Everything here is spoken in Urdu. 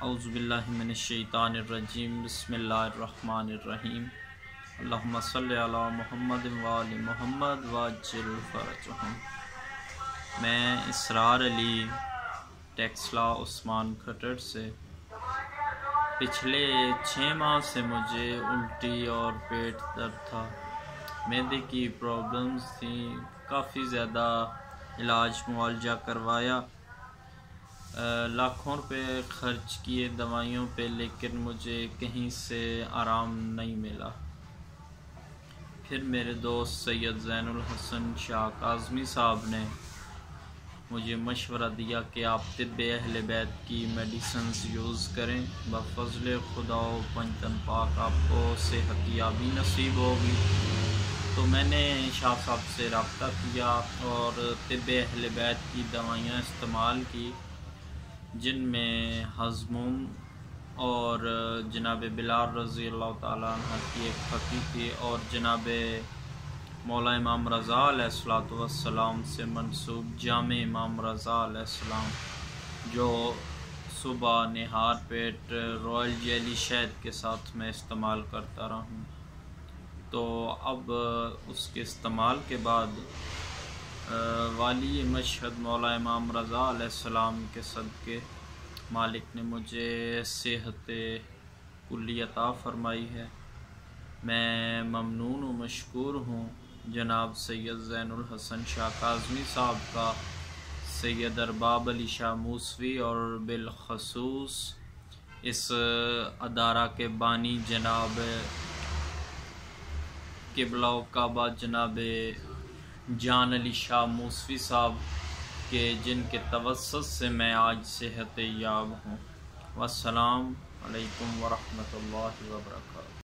اعوذ باللہ من الشیطان الرجیم بسم اللہ الرحمن الرحیم اللہم صلی علی محمد وآل محمد وعجل فرجہم۔ میں اسرار علی ٹیکسلا عثمان کھٹر سے پچھلے 6 ماہ سے مجھے الٹی اور پیٹ درد تھا، معدے کی پرابلمز تھیں، کافی زیادہ علاج معالجہ کروایا، لاکھوں روپے خرچ کیے دوائیوں پہ، لیکن مجھے کہیں سے آرام نہیں ملا۔ پھر میرے دوست سید زین الحسن شاہ کاظمی صاحب نے مجھے مشورہ دیا کہ آپ طب اہل بیت کی میڈیسنز یوز کریں، بفضل خدا و پنجتن پاک آپ کو صحت یابی نصیب ہوگی۔ تو میں نے شاہ صاحب سے رابطہ کیا اور طب اہل بیت کی دوائیاں استعمال کی، جن میں ہضموم اور جناب بلال رضی اللہ تعالیٰ عنہ کی ایک پھکی تھی، اور جناب مولا امام رضا علیہ السلام سے منسوب جامع امام رضا علیہ السلام، جو صبح نہار پیٹ رائل جیلی شہد کے ساتھ میں استعمال کرتا رہا ہوں۔ تو اب اس کے استعمال کے بعد والی مشہد مولا امام رضا علیہ السلام کے صدقے مالک نے مجھے صحت کلی عطا فرمائی ہے۔ میں ممنون و مشکور ہوں جناب سید زین الحسن شاہ کاظمی صاحب کا، سید ارباب علی شاہ موسوی، اور بالخصوص اس ادارہ کے بانی جناب قبلہ و کعبہ جناب جان علی شاہ موسوی صاحب کے، جن کے توسط سے میں آج صحت یاب ہوں۔ والسلام علیکم ورحمۃ اللہ وبرکاتہ۔